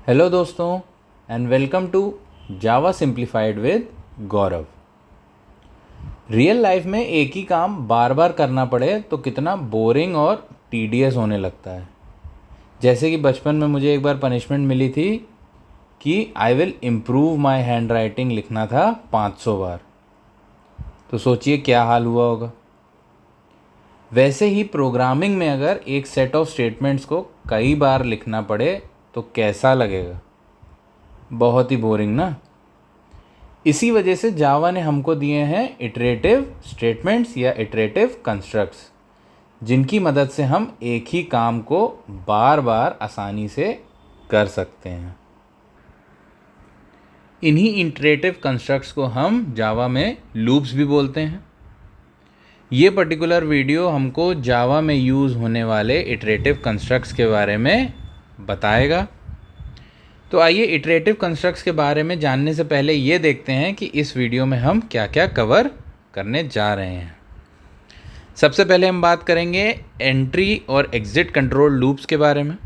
Hello दोस्तों and welcome to Java simplified with Gaurav. Real life में एक ही काम बार बार करना पड़े तो कितना बोरिंग और टीडियस होने लगता है। जैसे कि बचपन में मुझे एक बार पनिशमेंट मिली थी कि I will improve my hand writing लिखना था 500 बार। तो सोचिए क्या हाल हुआ होगा। वैसे ही प्रोग्रामिंग में अगर एक सेट ऑफ स्टेटमेंट्स को कई बार लिखना पड़े तो कैसा लगेगा। बहुत ही बोरिंग ना। इसी वजह से जावा ने हमको दिए हैं इटरेटिव स्टेटमेंट्स या इटरेटिव कंस्ट्रक्ट्स, जिनकी मदद से हम एक ही काम को बार बार आसानी से कर सकते हैं। इन्हीं इटरेटिव कंस्ट्रक्ट्स को हम जावा में लूप्स भी बोलते हैं। ये पर्टिकुलर वीडियो हमको जावा में यूज़ होने वाले इटरेटिव कंस्ट्रक्ट्स के बारे में बताएगा। तो आइए इटरेटिव कंस्ट्रक्ट्स के बारे में जानने से पहले ये देखते हैं कि इस वीडियो में हम क्या क्या कवर करने जा रहे हैं। सबसे पहले हम बात करेंगे एंट्री और एग्जिट कंट्रोल लूप्स के बारे में।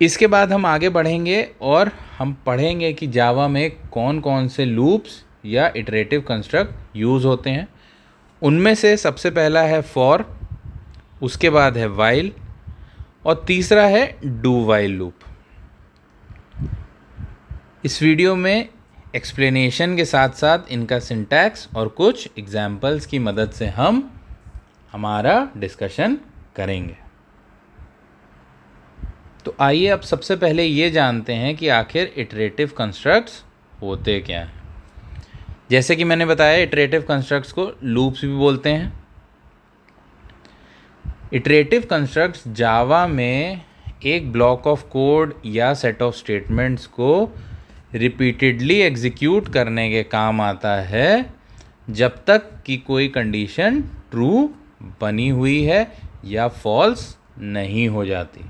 इसके बाद हम आगे बढ़ेंगे और हम पढ़ेंगे कि जावा में कौन कौन से लूप्स या इटरेटिव कंस्ट्रक्ट यूज़ होते हैं। उनमें से सबसे पहला है फॉर, उसके बाद है वाइल और तीसरा है डू वाइल लूप। इस वीडियो में एक्सप्लेनेशन के साथ साथ इनका सिंटैक्स और कुछ एग्जाम्पल्स की मदद से हम हमारा डिस्कशन करेंगे। तो आइए अब सबसे पहले ये जानते हैं कि आखिर इटरेटिव कंस्ट्रक्ट्स होते क्या हैं। जैसे कि मैंने बताया, इटरेटिव कंस्ट्रक्ट्स को लूप्स भी बोलते हैं। इटरेटिव कंस्ट्रक्ट्स जावा में एक ब्लॉक ऑफ कोड या सेट ऑफ स्टेटमेंट्स को रिपीटेडली एग्जीक्यूट करने के काम आता है जब तक कि कोई कंडीशन ट्रू बनी हुई है या फॉल्स नहीं हो जाती।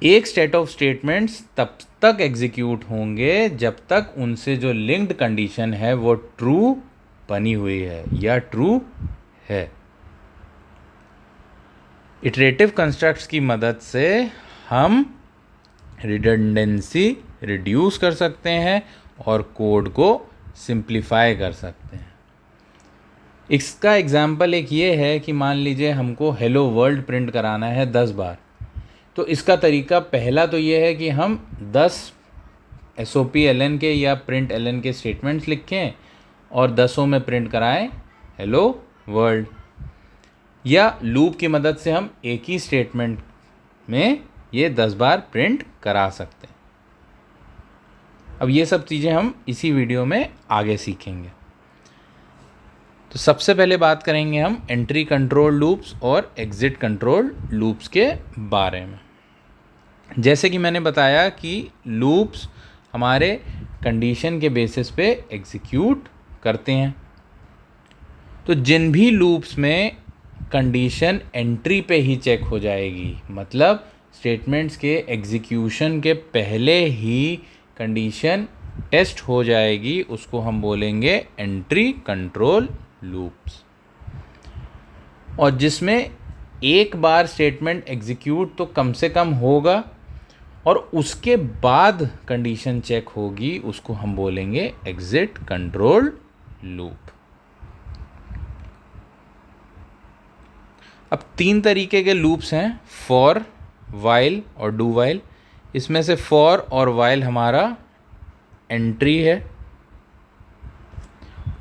एक सेट ऑफ स्टेटमेंट्स तब तक एग्जीक्यूट होंगे जब तक उनसे जो लिंक्ड कंडीशन है वो ट्रू बनी हुई है या ट्रू है। इटरेटिव कंस्ट्रक्ट्स की मदद से हम रिडंडेंसी रिड्यूस कर सकते हैं और कोड को सिंप्लीफाई कर सकते हैं। इसका एग्जाम्पल एक ये है कि मान लीजिए हमको हेलो वर्ल्ड प्रिंट कराना है 10 बार। तो इसका तरीका पहला तो ये है कि हम 10 SOP-LN के या प्रिंट LN के स्टेटमेंट्स लिखें और 10 में प्रिंट कराएं हेलो वर्ल्ड, या लूप की मदद से हम एक ही स्टेटमेंट में ये 10 बार प्रिंट करा सकते हैं। अब ये सब चीज़ें हम इसी वीडियो में आगे सीखेंगे। तो सबसे पहले बात करेंगे हम एंट्री कंट्रोल लूप्स और एग्जिट कंट्रोल लूप्स के बारे में। जैसे कि मैंने बताया कि लूप्स हमारे कंडीशन के बेसिस पे एग्जीक्यूट करते हैं। तो जिन भी लूप्स में कंडीशन एंट्री पे ही चेक हो जाएगी, मतलब स्टेटमेंट्स के एग्जीक्यूशन के पहले ही कंडीशन टेस्ट हो जाएगी, उसको हम बोलेंगे एंट्री कंट्रोल लूप्स। और जिसमें एक बार स्टेटमेंट एग्जीक्यूट तो कम से कम होगा और उसके बाद कंडीशन चेक होगी, उसको हम बोलेंगे एग्जिट कंट्रोल लूप। अब 3 तरीके के लूप्स हैं, फॉर, वाइल और डू वाइल। इसमें से फॉर और वाइल हमारा एंट्री है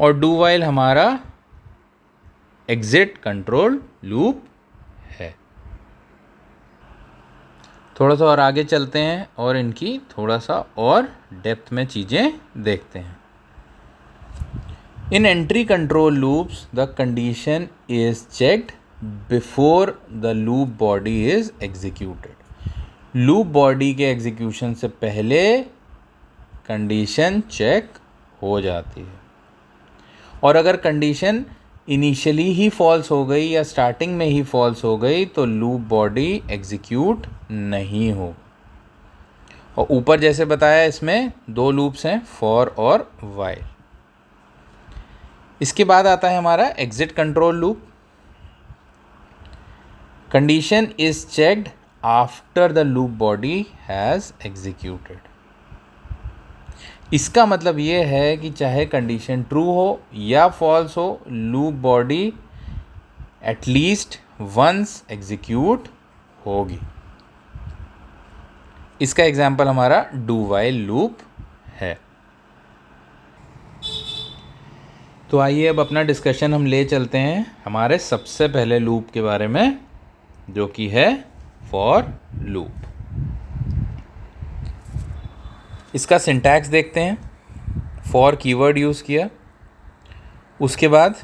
और डू वाइल हमारा एग्जिट कंट्रोल लूप है। थोड़ा सा और आगे चलते हैं और इनकी थोड़ा सा और डेप्थ में चीज़ें देखते हैं। In entry control loops the condition is checked before the loop body is executed. Loop body के एग्जीक्यूशन से पहले कंडीशन चेक हो जाती है, और अगर कंडीशन इनिशियली ही फॉल्स हो गई या स्टार्टिंग में ही फॉल्स हो गई तो लूप बॉडी एग्जीक्यूट नहीं हो। और ऊपर जैसे बताया इसमें 2 लूप्स हैं, फॉर और वाइल। इसके बाद आता है हमारा exit control loop. Condition is checked after the loop body has executed. इसका मतलब ये है कि चाहे कंडीशन ट्रू हो या फॉल्स हो, loop body at least once execute होगी। इसका एग्जाम्पल हमारा डू वाइल लूप है। तो आइए अब अपना डिस्कशन हम ले चलते हैं हमारे सबसे पहले लूप के बारे में, जो कि है फॉर लूप। इसका सिंटैक्स देखते हैं। फॉर कीवर्ड यूज़ किया, उसके बाद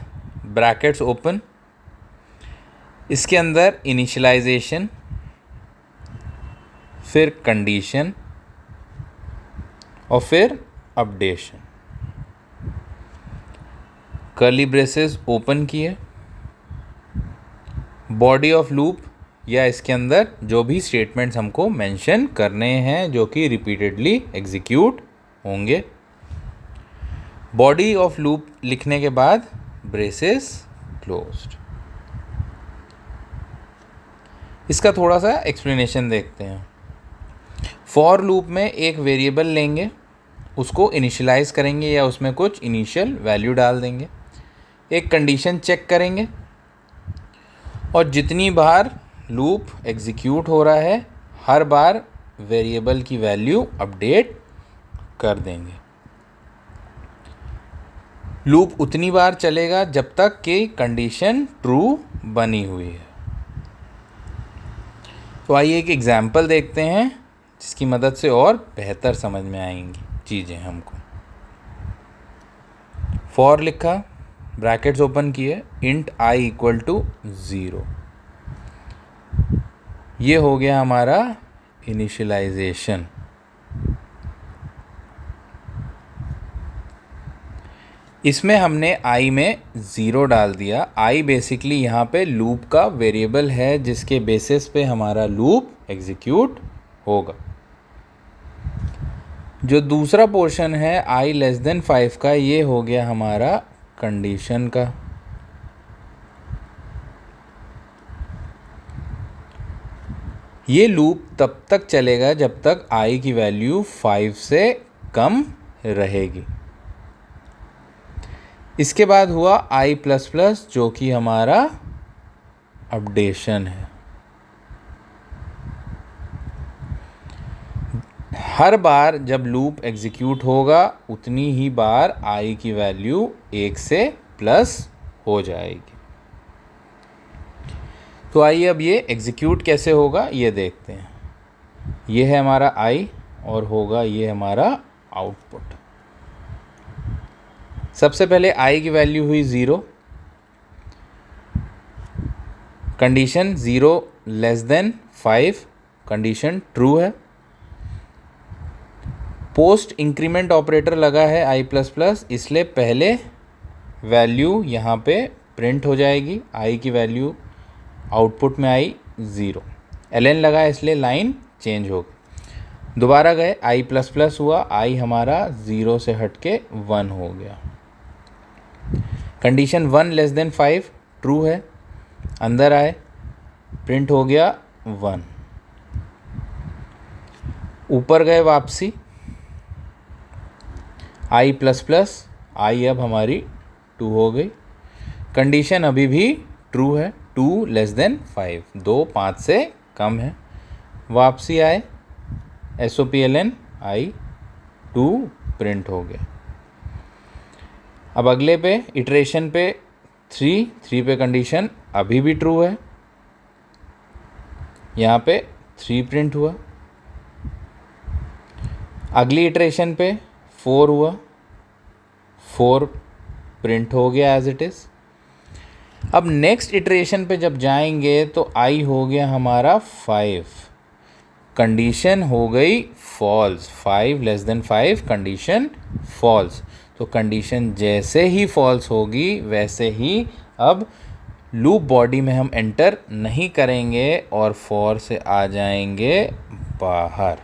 ब्रैकेट्स ओपन, इसके अंदर इनिशियलाइजेशन, फिर कंडीशन और फिर अपडेशन। कर्ली ब्रेसेस ओपन किए, बॉडी ऑफ लूप या इसके अंदर जो भी स्टेटमेंट्स हमको मेंशन करने हैं जो कि रिपीटेडली एग्जीक्यूट होंगे। बॉडी ऑफ लूप लिखने के बाद ब्रेसेस क्लोज्ड। इसका थोड़ा सा एक्सप्लेनेशन देखते हैं। फॉर लूप में एक वेरिएबल लेंगे, उसको इनिशियलाइज करेंगे या उसमें कुछ इनिशियल वैल्यू डाल देंगे, एक कंडीशन चेक करेंगे और जितनी बार लूप एग्जीक्यूट हो रहा है हर बार वेरिएबल की वैल्यू अपडेट कर देंगे। लूप उतनी बार चलेगा जब तक कि कंडीशन ट्रू बनी हुई है। तो आइए एक एग्जाम्पल देखते हैं जिसकी मदद से और बेहतर समझ में आएंगी चीज़ें हमको। फॉर लिखा, ब्रैकेट्स ओपन किए, इंट आई इक्वल टू 0। ये हो गया हमारा इनिशियलाइजेशन। इसमें हमने आई में 0 डाल दिया। आई बेसिकली यहाँ पे लूप का वेरिएबल है जिसके बेसिस पे हमारा लूप एग्जीक्यूट होगा। जो दूसरा पोर्शन है आई लेस देन 5 का, ये हो गया हमारा कंडीशन का। ये लूप तब तक चलेगा जब तक आई की वैल्यू 5 से कम रहेगी। इसके बाद हुआ आई प्लस प्लस, जो कि हमारा अपडेशन है। हर बार जब लूप एग्जीक्यूट होगा उतनी ही बार आई की वैल्यू 1 से प्लस हो जाएगी। तो आइए अब ये एग्जीक्यूट कैसे होगा ये देखते हैं। ये है हमारा आई और होगा ये हमारा आउटपुट। सबसे पहले आई की वैल्यू हुई 0, condition 0 less than 5, condition true है। पोस्ट इंक्रीमेंट ऑपरेटर लगा है आई प्लस प्लस, इसलिए पहले वैल्यू यहाँ पे प्रिंट हो जाएगी। आई की वैल्यू आउटपुट में आई 0, ln लगा है इसलिए लाइन चेंज हो गई। दोबारा गए, आई प्लस प्लस हुआ, आई हमारा 0 से हट के 1 हो गया। कंडीशन 1 लेस देन 5 ट्रू है, अंदर आए, प्रिंट हो गया 1। ऊपर गए वापसी, आई प्लस प्लस, आई अब हमारी 2 हो गई। कंडीशन अभी भी ट्रू है, 2 लेस देन 5, 2 5 से कम है। वापसी आए, SOPLN आई 2 प्रिंट हो गया। अब अगले पे इटरेशन पे 3 पे कंडीशन अभी भी ट्रू है, यहाँ पे 3 प्रिंट हुआ। अगली इटरेशन पे 4 हुआ, 4 प्रिंट हो गया एज इट इज़। अब नेक्स्ट इटरेशन पे जब जाएंगे तो आई हो गया हमारा 5, कंडीशन हो गई false, 5 less than 5 condition false. तो कंडीशन जैसे ही फॉल्स होगी वैसे ही अब लूप बॉडी में हम एंटर नहीं करेंगे और फॉर से आ जाएंगे बाहर।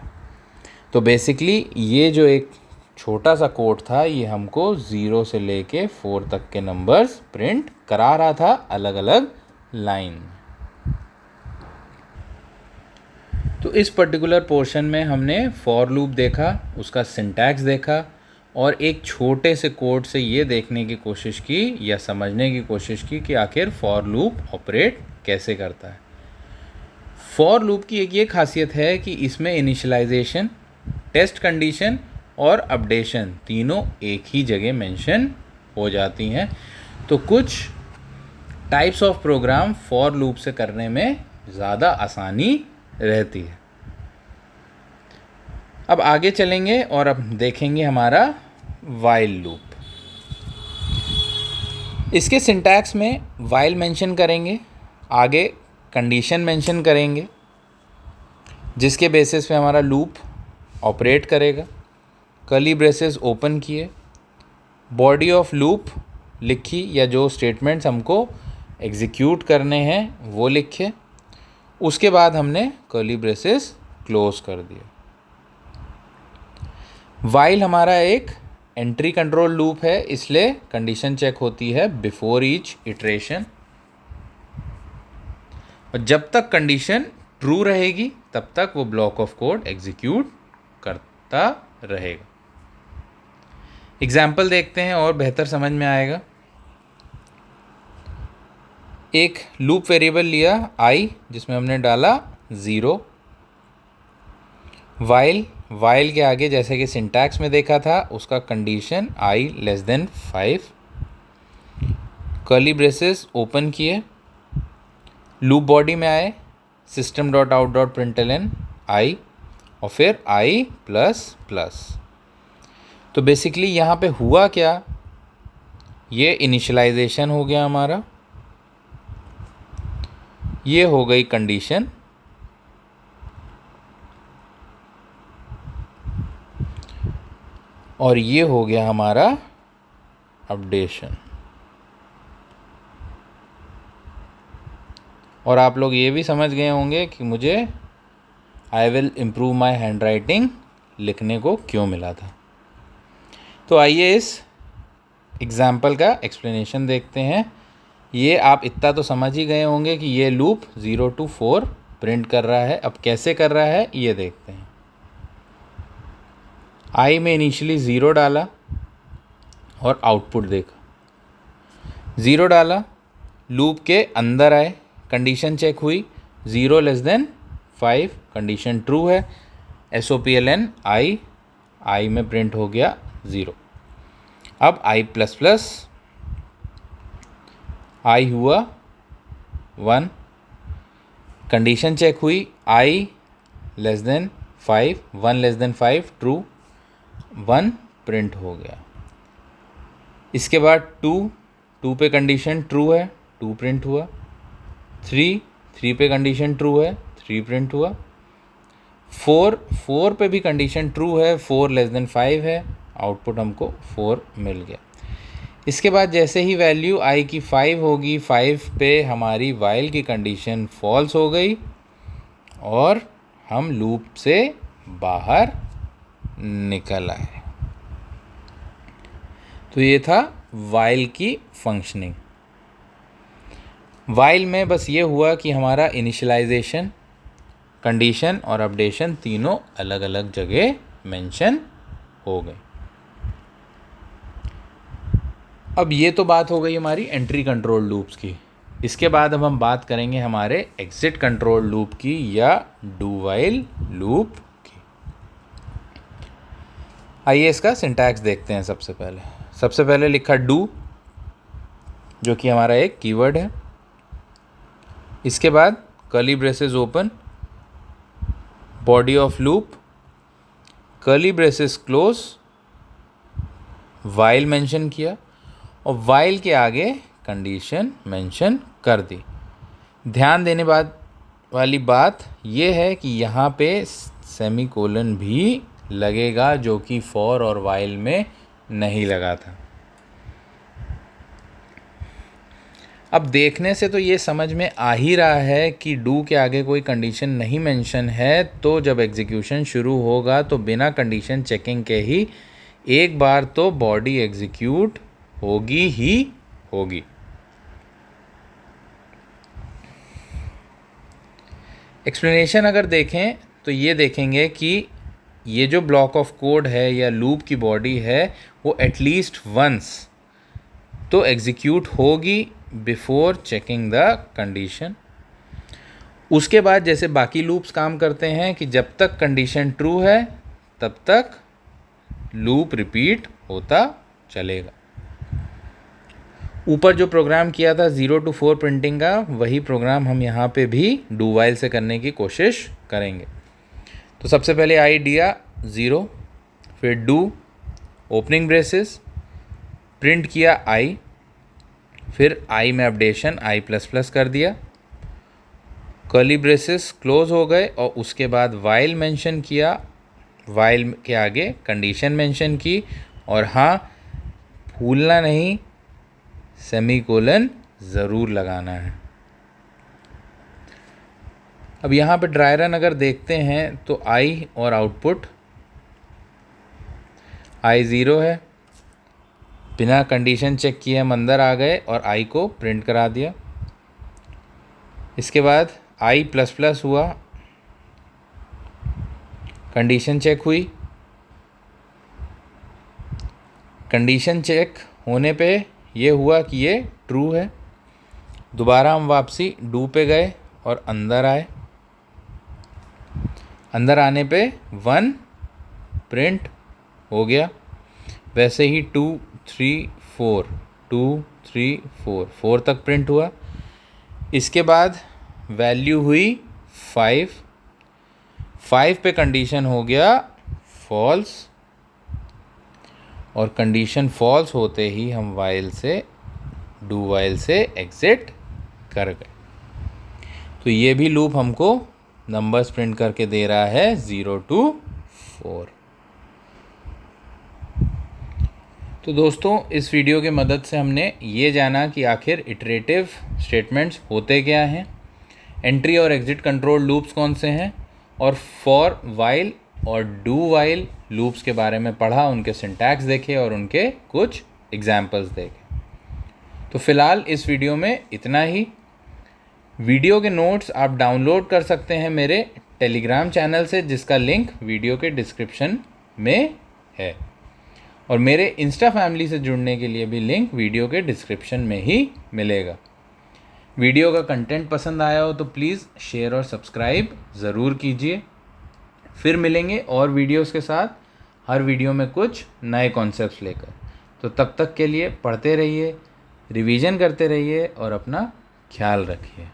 तो बेसिकली ये जो एक छोटा सा कोड था ये हमको 0 से लेके 4 तक के नंबर्स प्रिंट करा रहा था अलग अलग लाइन। तो इस पर्टिकुलर पोर्शन में हमने फॉर लूप देखा, उसका सिंटैक्स देखा और एक छोटे से कोड से ये देखने की कोशिश की या समझने की कोशिश की कि आखिर फॉर लूप ऑपरेट कैसे करता है। फॉर लूप की एक ये खासियत है कि इसमें इनिशियलाइजेशन, टेस्ट कंडीशन और अपडेशन तीनों एक ही जगह मेंशन हो जाती हैं। तो कुछ types of program for loop से करने में ज़्यादा आसानी रहती है। अब आगे चलेंगे और अब देखेंगे हमारा वाइल लूप। इसके सिंटैक्स में वाइल मेंशन करेंगे, आगे कंडीशन मेंशन करेंगे जिसके बेसिस पे हमारा लूप ऑपरेट करेगा। कर्ली ब्रेसेस ओपन किए, बॉडी ऑफ लूप लिखी या जो स्टेटमेंट्स हमको एग्जीक्यूट करने हैं वो लिखे। उसके बाद हमने कर्ली ब्रेसेस क्लोज कर दिए। वाइल हमारा एक एंट्री कंट्रोल लूप है, इसलिए कंडीशन चेक होती है बिफोर ईच इटरेशन और जब तक कंडीशन ट्रू रहेगी तब तक वो ब्लॉक ऑफ कोड एग्जीक्यूट करता रहेगा। एग्जाम्पल देखते हैं और बेहतर समझ में आएगा। एक लूप वेरिएबल लिया i जिसमें हमने डाला 0। वाइल के आगे जैसे कि सिंटैक्स में देखा था उसका condition i less than 5। Curly braces open किए, लूप बॉडी में आए system.out.println i और फिर i प्लस। तो बेसिकली यहाँ पे हुआ क्या, ये इनिशियलाइजेशन हो गया हमारा, ये हो गई कंडीशन और ये हो गया हमारा अपडेशन। और आप लोग ये भी समझ गए होंगे कि मुझे I will improve my hand writing लिखने को क्यों मिला था। तो आइए इस एग्ज़ाम्पल का एक्सप्लेनेशन देखते हैं। ये आप इतना तो समझ ही गए होंगे कि ये लूप 0 to 4 प्रिंट कर रहा है। अब कैसे कर रहा है ये देखते हैं। आई में इनिशियली 0 डाला और आउटपुट देखा। 0 डाला, लूप के अंदर आए, कंडीशन चेक हुई 0 लेस देन 5, कंडीशन ट्रू है। SOPLN आई में प्रिंट हो गया 0। अब i प्लस प्लस, आई हुआ 1, कंडीशन चेक हुई i less than 5, 1 less than 5 true, 1 print हो गया। इसके बाद 2 पे कंडीशन ट्रू है, 2 प्रिंट हुआ। 3 पे कंडीशन ट्रू है, 3 प्रिंट हुआ। 4 पे भी कंडीशन ट्रू है, 4 लेस देन 5 है, आउटपुट हमको 4 मिल गया। इसके बाद जैसे ही वैल्यू i की 5 होगी, 5 पे हमारी वाइल की कंडीशन फॉल्स हो गई और हम लूप से बाहर निकल आए। तो ये था वाइल की फंक्शनिंग। वाइल में बस ये हुआ कि हमारा इनिशियलाइजेशन, कंडीशन और अपडेशन तीनों अलग अलग जगह मेंशन हो गए। अब ये तो बात हो गई हमारी एंट्री कंट्रोल लूप्स की। इसके बाद अब हम बात करेंगे हमारे एग्जिट कंट्रोल लूप की या डू वाइल लूप की। आइए इसका सिंटैक्स देखते हैं। सबसे पहले लिखा डू, जो कि हमारा एक कीवर्ड है। इसके बाद curly braces open, body of loop, curly braces close, while mention किया और वाइल के आगे कंडीशन मेंशन कर दी। ध्यान देने वाली बात यह है कि यहाँ पे सेमीकोलन भी लगेगा, जो कि फॉर और वाइल में नहीं लगा था। अब देखने से तो ये समझ में आ ही रहा है कि डू के आगे कोई कंडीशन नहीं मेंशन है, तो जब एग्जीक्यूशन शुरू होगा तो बिना कंडीशन चेकिंग के ही एक बार तो बॉडी एग्जीक्यूट होगी ही होगी। एक्सप्लेनेशन अगर देखें तो ये देखेंगे कि ये जो ब्लॉक ऑफ कोड है या लूप की बॉडी है वो एटलीस्ट वंस तो एग्जीक्यूट होगी बिफोर चेकिंग द कंडीशन। उसके बाद जैसे बाकी लूप्स काम करते हैं कि जब तक कंडीशन ट्रू है तब तक लूप रिपीट होता चलेगा। ऊपर जो प्रोग्राम किया था 0 to 4 प्रिंटिंग का, वही प्रोग्राम हम यहाँ पे भी डू वाइल से करने की कोशिश करेंगे। तो सबसे पहले आई दिया 0, फिर डू ओपनिंग ब्रेसेस, प्रिंट किया आई, फिर आई में अपडेशन i++ कर दिया, कर्ली ब्रेसेस क्लोज हो गए और उसके बाद वाइल मेंशन किया, वाइल के आगे कंडीशन मेंशन की और हाँ भूलना नहीं सेमीकोलन ज़रूर लगाना है। अब यहाँ पे ड्राई रन अगर देखते हैं तो आई और आउटपुट आई 0 है, बिना कंडीशन चेक किए हम अंदर आ गए और आई को प्रिंट करा दिया। इसके बाद i++ हुआ, कंडीशन चेक हुई, कंडीशन चेक होने पे ये हुआ कि ये ट्रू है। दोबारा हम वापसी डू पे गए और अंदर आए, अंदर आने पे 1 प्रिंट हो गया। वैसे ही 2 3 4 2 3 4 4 तक प्रिंट हुआ। इसके बाद वैल्यू हुई 5 पे कंडीशन हो गया फॉल्स और कंडीशन फॉल्स होते ही हम वाइल से डू वाइल से एग्जिट कर गए। तो ये भी लूप हमको नंबर्स प्रिंट करके दे रहा है 0 to 4। तो दोस्तों इस वीडियो के मदद से हमने ये जाना कि आखिर इटरेटिव स्टेटमेंट्स होते क्या हैं, एंट्री और एग्जिट कंट्रोल लूप्स कौन से हैं, और फॉर वाइल और डू वाइल लूप्स के बारे में पढ़ा, उनके सिंटैक्स देखे और उनके कुछ एग्जाम्पल्स देखे। तो फ़िलहाल इस वीडियो में इतना ही। वीडियो के नोट्स आप डाउनलोड कर सकते हैं मेरे टेलीग्राम चैनल से, जिसका लिंक वीडियो के डिस्क्रिप्शन में है, और मेरे इंस्टा फैमिली से जुड़ने के लिए भी लिंक वीडियो के डिस्क्रिप्शन में ही मिलेगा। वीडियो का कंटेंट पसंद आया हो तो प्लीज़ शेयर और सब्सक्राइब ज़रूर कीजिए। फिर मिलेंगे और वीडियोस के साथ, हर वीडियो में कुछ नए कॉन्सेप्ट्स लेकर। तो तब तक के लिए पढ़ते रहिए, रिवीजन करते रहिए और अपना ख्याल रखिए।